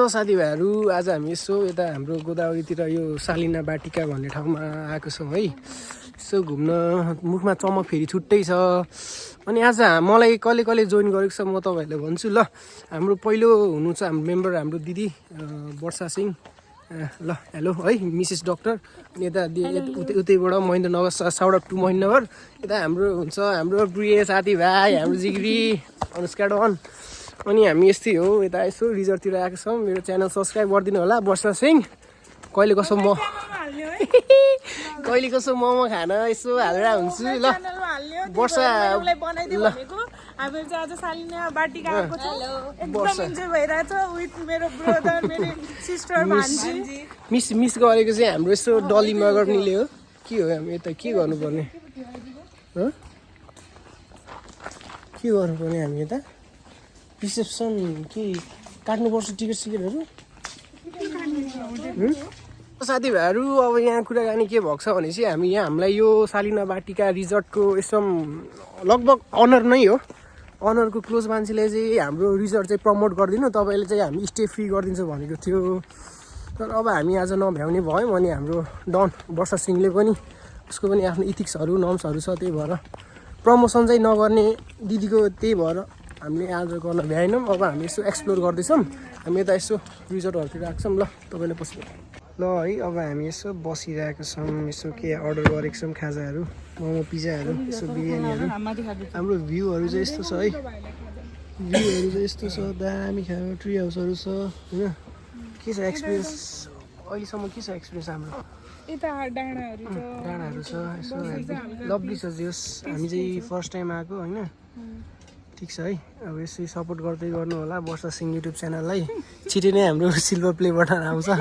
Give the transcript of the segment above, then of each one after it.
साथीभाइहरू आज हामी यसो यता हाम्रो गोदावरीतिर यो सालिना बाटिका भन्ने ठाउँमा आएको छौँ है। यसो घुम्न मुखमा चमक फेरि छुट्टै छ। अनि आज मलाई कसले जोइन गरेको छ म तपाईँहरूलाई भन्छु ल। हाम्रो पहिलो हुनुहुन्छ हाम्रो मेम्बर हाम्रो दिदी वर्षा सिंह ल हेलो है मिसेस डक्टर। अनि यता उतैबाट Mahendranagar shout out to Mahendranagar. यता हाम्रो हुन्छ हाम्रो प्रिय साथीभाइ हाम्रो जिग्री अनुष्का डन। अनि हामी यस्तै हो यता यसो रिजर्टतिर आएको छौँ। मेरो च्यानल सब्सक्राइब गरिदिनु होला वर्षा सिंह। कहिले कसो मोमो खान यसो हालेर हुन्छु ल। वर्षा ल हामी चाहिँ आज सालिना बाटिका आएको छौँ। एकदम इन्जोय भइरहेछ विथ मेरो ब्रदर मेरो सिस्टर भान्जी। मिस गरेको चाहिँ हाम्रो यसो डली मगर्नीले हो। के हो हामी यता के गर्नुपर्ने हामी यता रिसेप्सन के काट्नुपर्छ टिकट सिकेटहरू। साथीभाइहरू अब यहाँ कुराकानी के भएको छ भनेपछि हामी यहाँ हामीलाई यो सालिना बाटिका रिजर्टको यसो लगभग अनर नै हो। अनरको क्लोज मान्छेले चाहिँ हाम्रो रिजर्ट चाहिँ प्रमोट गरिदिनु तपाईँले चाहिँ हामी स्टे फ्री गरिदिन्छ भनेको थियो। तर अब हामी आज नभ्याउने भयौँ। अनि हाम्रो डन वर्षा सिंहले पनि उसको पनि आफ्नो इथिक्सहरू नर्म्सहरू छ। त्यही भएर प्रमोसन चाहिँ नगर्ने दिदीको त्यही भएर हामीले आज गर्न भ्याएनौँ। अब हामी यसो एक्सप्लोर गर्दैछौँ। हामी यता यसो रिजर्टहरूतिर आएको छौँ ल तपाईँले पछि ल है। अब हामी यसो बसिरहेको छौँ यसो के अर्डर गरेको छौँ खाजाहरू मोमो पिज्जाहरू यसो बिरयानीहरू। हाम्रो भ्यूहरू चाहिँ यस्तो छ है। भ्यूहरू चाहिँ यस्तो छ दामी खाएको ट्री हाउसहरू छ होइन। के छ एक्सपिरियन्स अहिलेसम्म के छ एक्सपिरियन्स हाम्रो डाँडाहरू छ यसो लभली छ जोस्। हामी चाहिँ फर्स्ट टाइम आएको होइन। ठिक छ है। अब यसै सपोर्ट गर्दै गर्नु होला वर्षा सिंह युट्युब च्यानललाई। छिटै नै हाम्रो सिल्भर प्ले बटन आउँछ।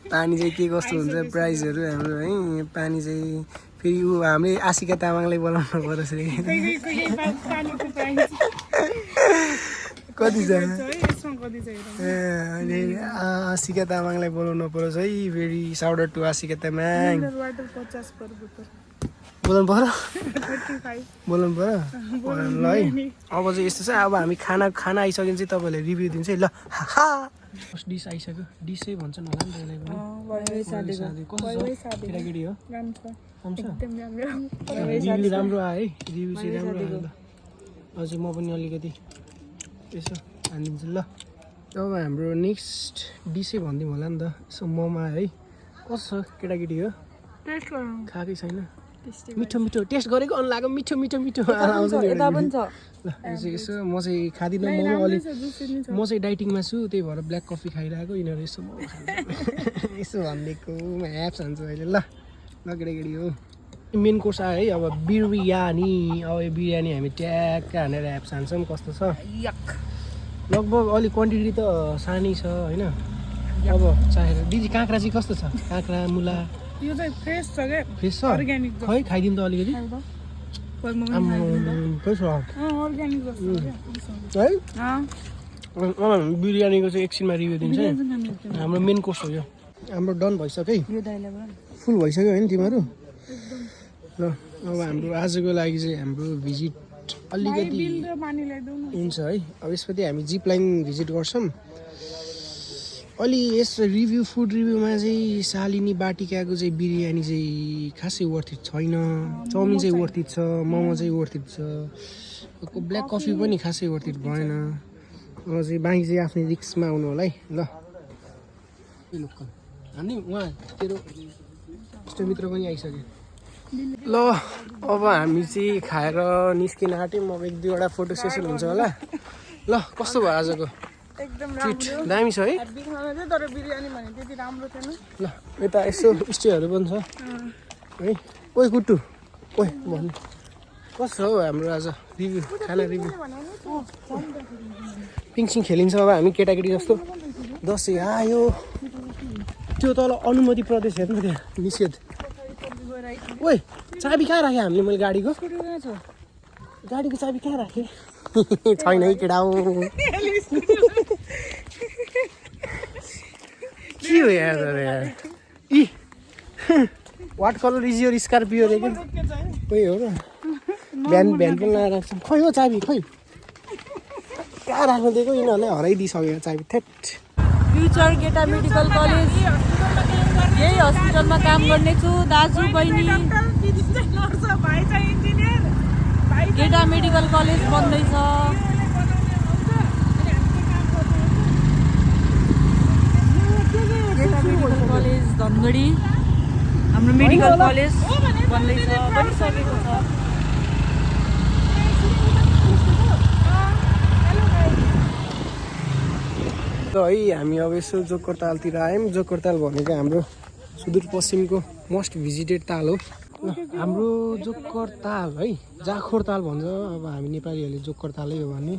पानी चाहिँ के कस्तो हुन्छ प्राइजहरू हाम्रो है। पानी चाहिँ फेरि ऊ हामीले आशिका तामाङलाई बोलाउनु पर्छ कतिजना अहिले आशिका तामाङलाई बोलाउनु पर्छ है। फेरि shout out to Ashika Tamang बोलाउनु पर्यो बोलाउनु पर्यो ल है। अब चाहिँ यस्तो छ अब हामी खाना आइसक्यो चाहिँ तपाईँलाई रिभ्यू दिन्छ है ल। फर्स्ट डिस आइसक्यो। डिसै भन्छन् होला नि त्यसलाई पनि केटाकेटी हो रिभ्यू राम्रो आयो है। रिभ्यू चाहिँ राम्रो आयो ल। अझै म पनि अलिकति यसो हानिदिन्छु ल। अब हाम्रो नेक्स्ट डिसै भनिदिउँ होला नि त यसो मोमो है। कस्तो छ केटाकेटी हो खाएकै छैन। मिठो मिठो टेस्ट गरेको अनि लाग्यो मिठो आउँछ नि ल। यो चाहिँ यसो म चाहिँ खाँदिनँ मोमो अलिक म चाहिँ डाइटिङमा छु त्यही भएर ब्ल्याक कफी खाइरहेको। यिनीहरू यसो मोमो यसो भनिदिएको एप्स हान्छ अहिले ल केटाकेटी हो। मेन कोर्स आयो है। अब बिरयानी अब यो बिरयानी हामी ट्याक्क हानेर एप्स हान्छौँ कस्तो छ। लगभग अलिक क्वान्टिटी त सानै छ होइन। अब चाहेर दिदी काँक्रा चाहिँ कस्तो छ काँक्रा मुला यो चाहिँ फ्रेस छ के फ्रेस छ अर्ग्यानिक खै खाइदिउँ त अलिकति है। बिरयानीको चाहिँ एकछिनमा रिभ्यू दिन्छ है। हाम्रो मेन कोर्स हो यो। हाम्रो डन भइसक्यो है। फुल भइसक्यो होइन तिमीहरू ल। अब हाम्रो आजको लागि चाहिँ हाम्रो भिजिट अलिकति हुन्छ है। अब यसपछि हामी जिप लाइन भिजिट गर्छौँ। अलि यस रिभ्यू फुड रिभ्यूमा चाहिँ सालिनी बाटिकाको चाहिँ बिरयानी चाहिँ खासै वर्थित छैन। चाउमिन चाहिँ वर्थित छ। मोमो चाहिँ वर्थित छ। ब्ल्याक कफी पनि खासै वर्थित भएन। अब चाहिँ बाँकी चाहिँ आफ्नै रिक्समा आउनु होला है ल। हामी उहाँ तेरो इष्टमित्र पनि आइसक्यो ल। अब हामी चाहिँ खाएर निस्किन आँट्यौँ। अब 1-2वटा फोटो सेसन हुन्छ होला ल। कस्तो भयो आजको एकदम ट्रिट दामी छ है। तर बिरयानी भने त्यति राम्रो थिएन ल। यता यसो स्टेहरू पनि छ है। ओइ कुट्टु ओइ भन्नु कस्तो हो हाम्रो आज रिभ्यू खाना रिभ्यू। पिङसिङ खेलिन्छ अब हामी केटाकेटी जस्तो। दसैँ आयो त्यो तल अनुमति प्रदेश हेर्नु त्यहाँ निषेध। ओइ चाबी कहाँ राखेँ हामीले मैले गाडीको चाबी कहाँ राखेँ छैन है केटा हो। के हो यार इ what colour is your Scorpio रे कोही हो र बिहान पनि लगाएर राख्छौँ। खै हो चाबी खै कहाँ राख्नु दिएको यिनीहरूले हराइदिइसक्यो चाबी थेट फ्युचर गेटा मेडिकल कलेज यही हस्पिटलमा काम गर्नेछु दाजु बहिनी गेटा मेडिकल कलेज बन्दैछ गेटा मेडिकल कलेज धनगढी हाम्रो मेडिकल कलेज बन्दैछ बनिसकेको छ है हामी अब यसो जोकरतालतिर आयौँ जोकरताल भनेको हाम्रो सुदूरपश्चिमको मोस्ट भिजिटेड ताल हो ल हाम्रो जोकरताल है जाखोरताल भन्छ अब हामी नेपालीहरूले जोकरतालै हो भने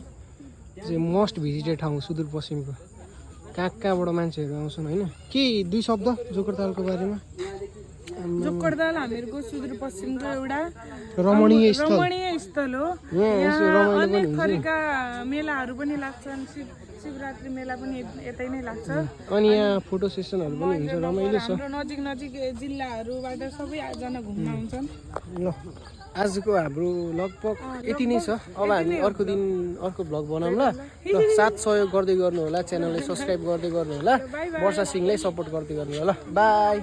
चाहिँ मोस्ट भिजिटेड ठाउँ सुदूरपश्चिमको कहाँबाट मान्छेहरू आउँछन् होइन के दुई शब्द जोकरतालको बारेमा जोकरताल हामीहरूको सुदूरपश्चिमको एउटा रमणीय स्थल हो यहाँ अनेक थरीका मेलाहरू पनि लाग्छन् शिवरात्रि मेला पनि यतै नै लाग्छ अनि यहाँ फोटो सेसनहरू पनि हुन्छ रमाइलो छ हाम्रो नजिक नजिक जिल्लाहरूबाट सबैजना घुम्न आउँछन् ल आजको हाम्रो लगभग यति नै छ अब हामी अर्को दिन अर्को भ्लग बनाउँला ल साथ सहयोग गर्दै गर्नु होला च्यानललाई सब्स्क्राइब गर्दै गर्नु होला वर्षा सिंहलाई सपोर्ट गर्दै गर्नु होला बाई